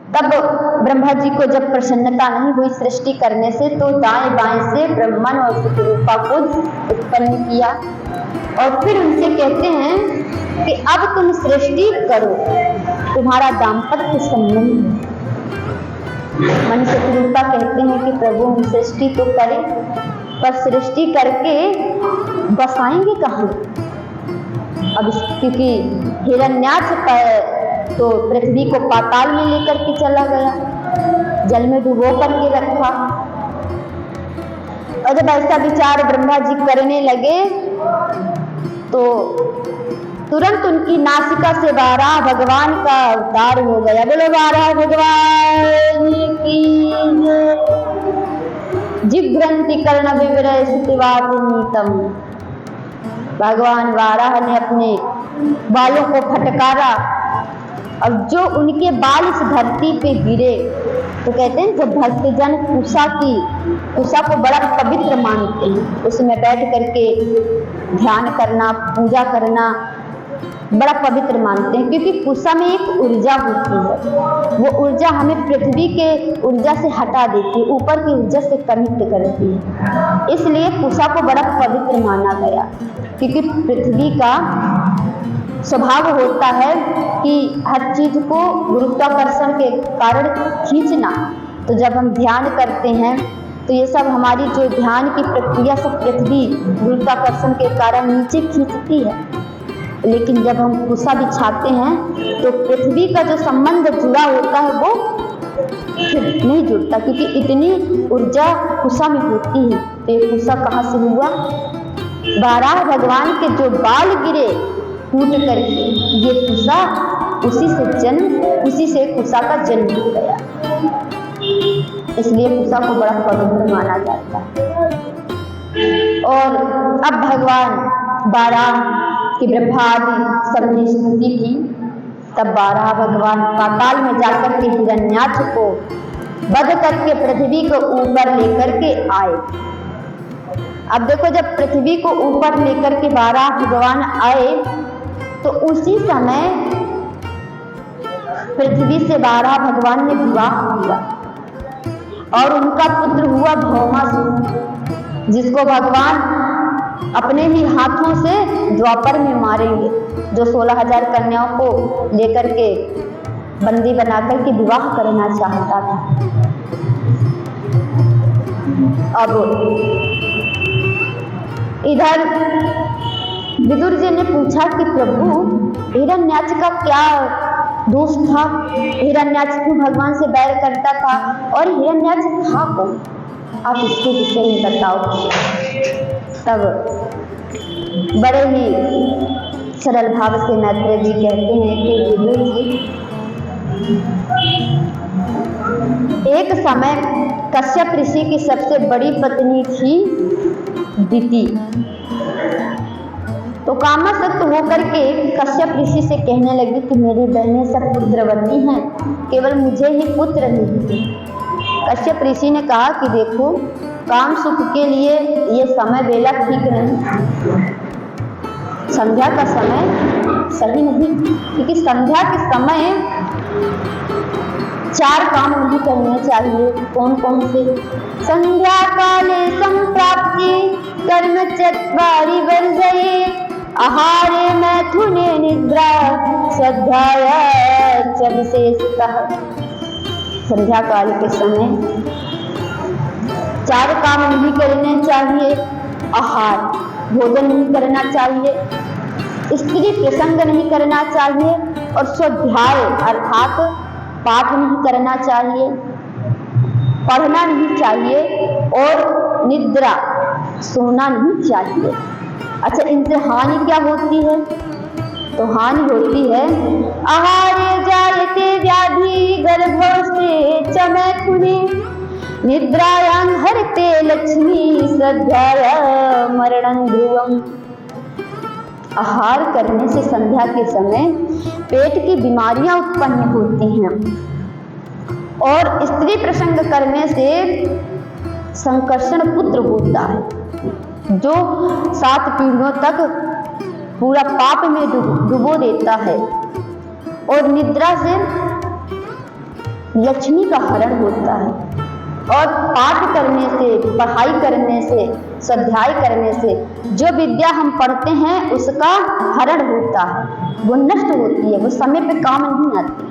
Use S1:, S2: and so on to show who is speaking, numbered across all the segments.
S1: तब ब्रह्मा जी को जब प्रसन्नता नहीं हुई सृष्टि करने से, तो दाएं बाएं से ब्रह्मन और सुखरूपा को उत्पन्न किया और फिर उनसे कहते हैं कि अब तुम सृष्टि करो, तुम्हारा दाम्पत्य संबंध है। मन सुखरूपा कहते हैं कि प्रभु हम सृष्टि तो करें, पर सृष्टि करके बसाएंगे कहाँ? अब क्योंकि हिरण्याक्ष तो पृथ्वी को पाताल में लेकर के चला गया, जल में डुबो करके रखा। और जब ऐसा विचार ब्रह्मा जी करने लगे तो तुरंत उनकी नासिका से वाराह भगवान का अवतार हो गया। बोलो वाराह भगवान की जय। जिग्रंथि कर्ण विवरय स्तुतिवातिनीतम। भगवान वाराह ने अपने बालों को फटकारा और जो उनके बाल इस धरती पे गिरे, तो कहते हैं जब भक्तजन कुशा को बड़ा पवित्र मानते हैं, उसमें बैठ करके ध्यान करना, पूजा करना बड़ा पवित्र मानते हैं, क्योंकि कुशा में एक ऊर्जा होती है। वो ऊर्जा हमें पृथ्वी के ऊर्जा से हटा देती है, ऊपर की ऊर्जा से कनेक्ट करती है। इसलिए कुशा को बड़ा पवित्र माना गया, क्योंकि पृथ्वी का स्वभाव होता है कि हर चीज को गुरुत्वाकर्षण के कारण खींचना। तो जब हम ध्यान करते हैं तो ये सब हमारी जो ध्यान की प्रक्रिया सब पृथ्वी गुरुत्वाकर्षण के कारण नीचे खींचती है। लेकिन जब हम कुशा बिछाते हैं तो पृथ्वी का जो संबंध जुड़ा होता है वो फिर नहीं जुड़ता, क्योंकि इतनी ऊर्जा कुशा में होती है। तो ये कुशा कहाँ से हुआ? वाराह भगवान के जो बाल गिरे टूट करके, ये कुशा उसी से कुशा का जन्म हो गया। इसलिए कुशा को बड़ा पवित्र माना जाता है। और अब भगवान वाराह की ब्रह्मा आदि सबने स्तुति की। तब वाराह भगवान पाताल में जाकर के हिरण्याक्ष को वध करके पृथ्वी को ऊपर लेकर के आए। अब देखो, जब पृथ्वी को ऊपर लेकर के वाराह भगवान आए तो उसी समय पृथ्वी से वाराह भगवान ने विवाह किया और उनका पुत्र हुआ भौमासुर, जिसको भगवान अपने ही हाथों से द्वापर में मारेंगे, जो 16,000 कन्याओं को लेकर के बंदी बनाकर के विवाह करना चाहता था। अब इधर विदुर जी ने पूछा कि प्रभु हिरण्याक्ष का क्या दोष था? हिरण्याक्ष क्यों भगवान से बैर करता था और हिरण्याक्ष था कौन? आप इसके विषय में बताओ। तब बड़े ही सरल भाव से मैत्रेय जी कहते हैं कि विदुर जी, एक समय कश्यप ऋषि की सबसे बड़ी पत्नी थी दिति। तो कामासक्त होकर के कश्यप ऋषि से कहने लगी कि मेरी बहनें सब पुत्रवती हैं, केवल मुझे ही पुत्र नहीं। कश्यप ऋषि ने कहा कि देखो, काम सुख के लिए ये समय वेला ठीक नहीं, संध्या का समय सही नहीं, क्योंकि संध्या के समय 4 काम नहीं करने चाहिए। कौन कौन से? संध्या काले संप्राप्ति कर्म चत्वारि वर्जये, आहारे मैथुने निद्रा श्रद्धाया च विशेषतः। संध्या काल के समय 4 काम नहीं करने चाहिए। आहार भोजन नहीं करना चाहिए, स्त्री प्रसंग नहीं करना चाहिए, और स्वाध्याय अर्थात पाठ नहीं करना चाहिए, पढ़ना नहीं चाहिए, और निद्रा सोना नहीं चाहिए। अच्छा, इनसे हानि क्या होती है? तो हानि होती है आहारे जायते व्याधि गर्भस्थे च मैथुने, निद्रायां हरते लक्ष्मी श्रद्धाया मरणं ध्रुवम्। आहार करने से संध्या के समय पेट की बीमारियां उत्पन्न होती हैं, और स्त्री प्रसंग करने से संकर्षण पुत्र होता है, जो 7 पीढ़ियों तक पूरा पाप में डुबो देता है। और निद्रा से लक्ष्मी का हरण होता है। और पाठ करने से, पढ़ाई करने से, स्वाध्याय करने से जो विद्या हम पढ़ते हैं उसका हरण होता है, वो नष्ट होती है, वो समय पे काम नहीं आती।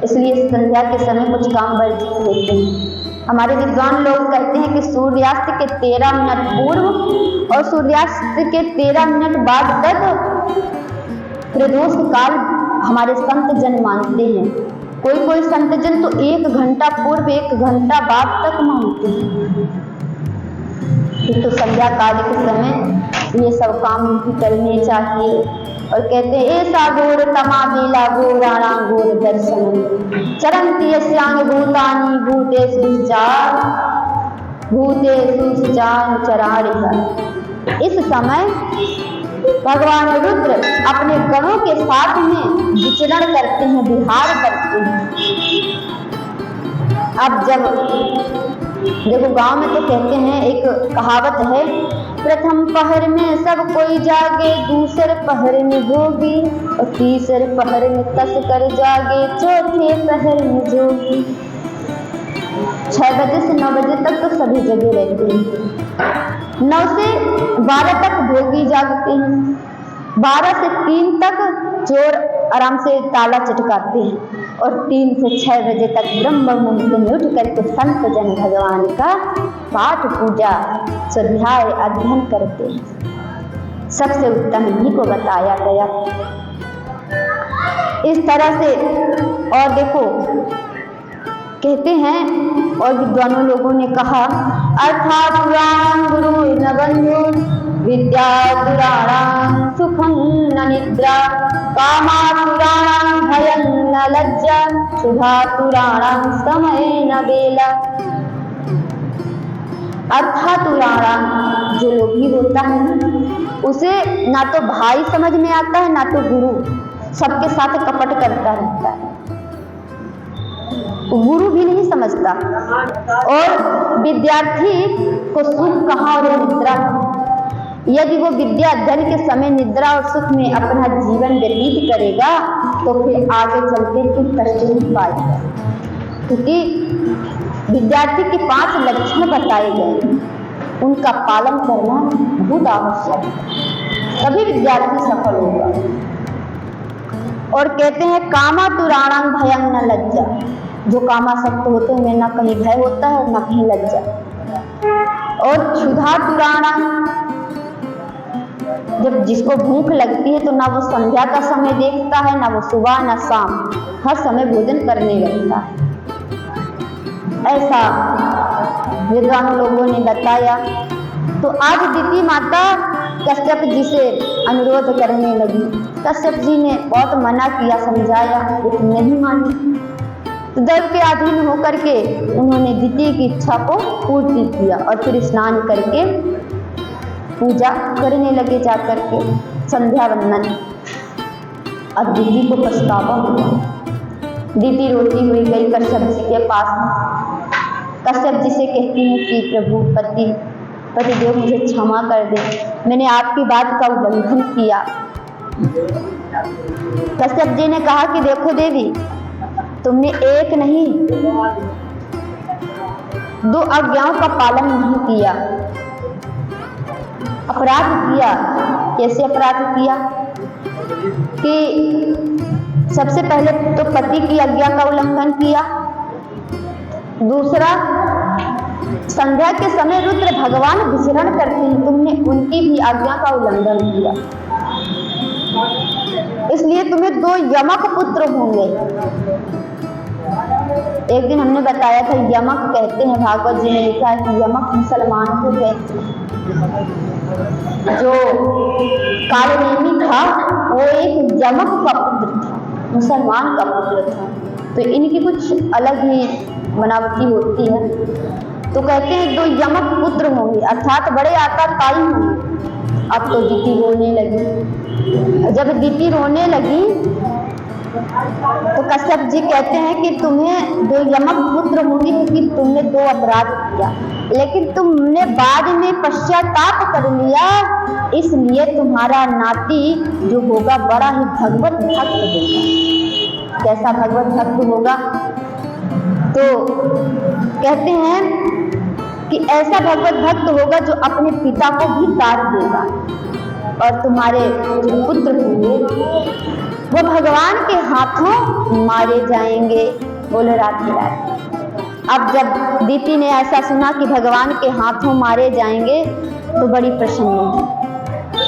S1: इसलिए संध्या के समय कुछ काम वर्जित होते हैं। हमारे विद्वान लोग कहते हैं कि सूर्यास्त के 13 मिनट पूर्व और सूर्यास्त के 13 मिनट बाद तक प्रदोष काल हमारे संत जन मानते हैं। कोई कोई संत जन तो 1 घंटा पूर्व 1 घंटा बाद तक मानते हैं। तो संध्या काल के समय ये सब काम नहीं करने चाहिए। और कहते हैं ऐसा घोर तमा बेला घोराणा घोर दर्शन चरंती यस्यांग भूतानि भूतेषु चार चरारिहा। इस समय भगवान रुद्र अपने गणों के साथ में विचरण करते हैं, विहार करते हैं। अब जब देखो गांव में तो कहते हैं, एक कहावत है, प्रथम पहर में सब कोई जागे, दूसरे पहर में भोगी और तीसरे पहर में तस कर जागे, चौथे पहर में जोगी। 6 बजे से 9 बजे तक तो सभी जगह रहते हैं। 9 से 12 तक भोगी जागते हैं। 12 से 3 तक चोर आराम से ताला चटकाते हैं। और 3 से 6 बजे तक ब्रह्म मुहूर्त में उठ करके संत जन भगवान का पाठ पूजा स्वाध्याय अध्ययन करते हैं। सबसे उत्तम इन्हीं को बताया गया। इस तरह से और देखो कहते हैं, और विद्वानों लोगों ने कहा, अर्थात पुराण गुरु न बंधु विद्या पुराणां सुखं न निद्रा कामा पुराणां भयं न लज्जा शुभा पुराणां समय न बेला। अर्थात पुराण जो लोभी होता है उसे ना तो भाई समझ में आता है ना तो गुरु, सबके साथ कपट करता रहता है, गुरु भी नहीं समझता। और विद्यार्थी को सुख कहाँ और निद्रा। यदि वो विद्या अध्ययन के समय निद्रा और सुख में अपना जीवन व्यतीत करेगा तो फिर आगे चलते कुछ कष्ट नहीं पाएगा। क्योंकि विद्यार्थी के 5 लक्षण बताए गए, उनका पालन करना बहुत आवश्यक है, तभी विद्यार्थी सफल होगा। और कहते हैं कामा तुराणां भयं न लज्जा। जो कामासक्त होते हैं उन्हें ना कहीं भय होता है ना कहीं लज्जा। और क्षुधा तुराणा, जब जिसको भूख लगती है तो ना वो संध्या का समय देखता है, ना वो सुबह ना शाम, हर समय भोजन करने लगता है। ऐसा विद्वान लोगों ने बताया। तो आज दिति माता कश्यप जी से अनुरोध करने लगी। कश्यप जी ने बहुत मना किया, समझाया, लेकिन नहीं मानी। तो दैव के अधीन होकर के उन्होंने दिति की इच्छा को पूर्ति किया और फिर स्नान करके पूजा करने लगे जाकर के संध्या वंदन। अब दिति को पछतावा हुआ। दिति रोती हुई गई कश्यप जी के पास। कश्यप जी से कहती है कि प्रभु पतिदेव मुझे क्षमा कर दे, मैंने आपकी बात का उल्लंघन किया। कश्यप जी ने कहा कि देखो देवी, तुमने 1 नहीं 2 आज्ञाओं का पालन नहीं किया, अपराध किया। कैसे अपराध किया कि सबसे पहले तो पति की आज्ञा का उल्लंघन किया, दूसरा संध्या के समय रुद्र भगवान विचरण करते हैं, तुमने उनकी भी आज्ञा का उल्लंघन किया, इसलिए तुम्हें 2 यमक पुत्र होंगे। एक दिन हमने बताया था यमक कहते हैं, भागवत जी ने लिखा है कि यमक मुसलमान को कहते हैं। जो कालनेमी था वो एक यमक का पुत्र था, मुसलमान का पुत्र था। तो इनकी कुछ अलग ही बनावटी होती है। तो कहते हैं 2 यमक पुत्र होंगे, अर्थात बड़े आकाशकायी होंगे। अब तो दिति रोने लगी। जब दिति रोने लगी तो कश्यप जी कहते हैं कि तुम्हें 2 यमक पुत्र होंगे क्योंकि तुमने 2 अपराध किया, लेकिन तुमने बाद में पश्चाताप कर लिया, इसलिए तुम्हारा नाती जो होगा बड़ा ही भगवत भक्त होगा। कैसा भगवत भक्त होगा? तो कहते हैं कि ऐसा भगवत भक्त होगा जो अपने पिता को भी तार देगा, और तुम्हारे जो पुत्र होंगे वो भगवान के हाथों मारे जाएंगे। बोले राधे राधे। अब जब दीति ने ऐसा सुना कि भगवान के हाथों मारे जाएंगे तो बड़ी प्रसन्न हुई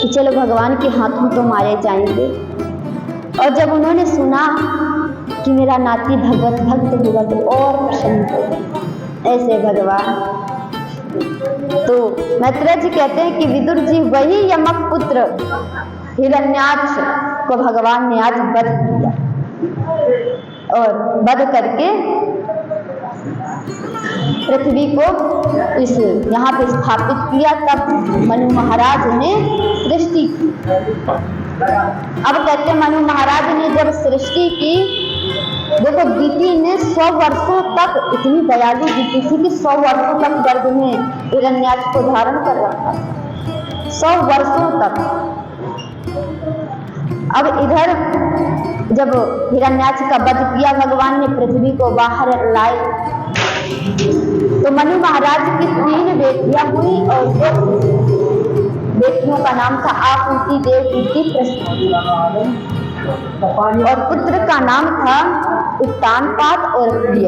S1: कि चलो भगवान के हाथों तो मारे जाएंगे। और जब उन्होंने सुना कि मेरा नाती भगवत भक्त होगा तो और प्रसन्न हो गए। ऐसे भगवान। तो मैत्रेय जी कहते हैं कि विदुर जी वही यमक पुत्र हिरण्याक्ष को भगवान ने आज वध किया, और वध करके पृथ्वी को इस यहाँ पे स्थापित किया। तब मनु महाराज ने सृष्टि की। अब कहते हैं मनु महाराज ने जब सृष्टि की, देखो दीति ने 100 वर्षों तक, इतनी दयालु दीति थी कि 100 वर्षों तक गर्भ में हिरण्याक्ष को धारण कर रखा, 100 वर्षों तक। अब इधर जब हिरण्याक्ष का वध किया भगवान ने, पृथ्वी को बाहर लाए, तो मनु महाराज की 3 बेटियां हुई और 2 बेटियों का नाम था आकुति, देवकीति, प्रसूति, और पुत्र का नाम था उत्तानपाद और प्रिय।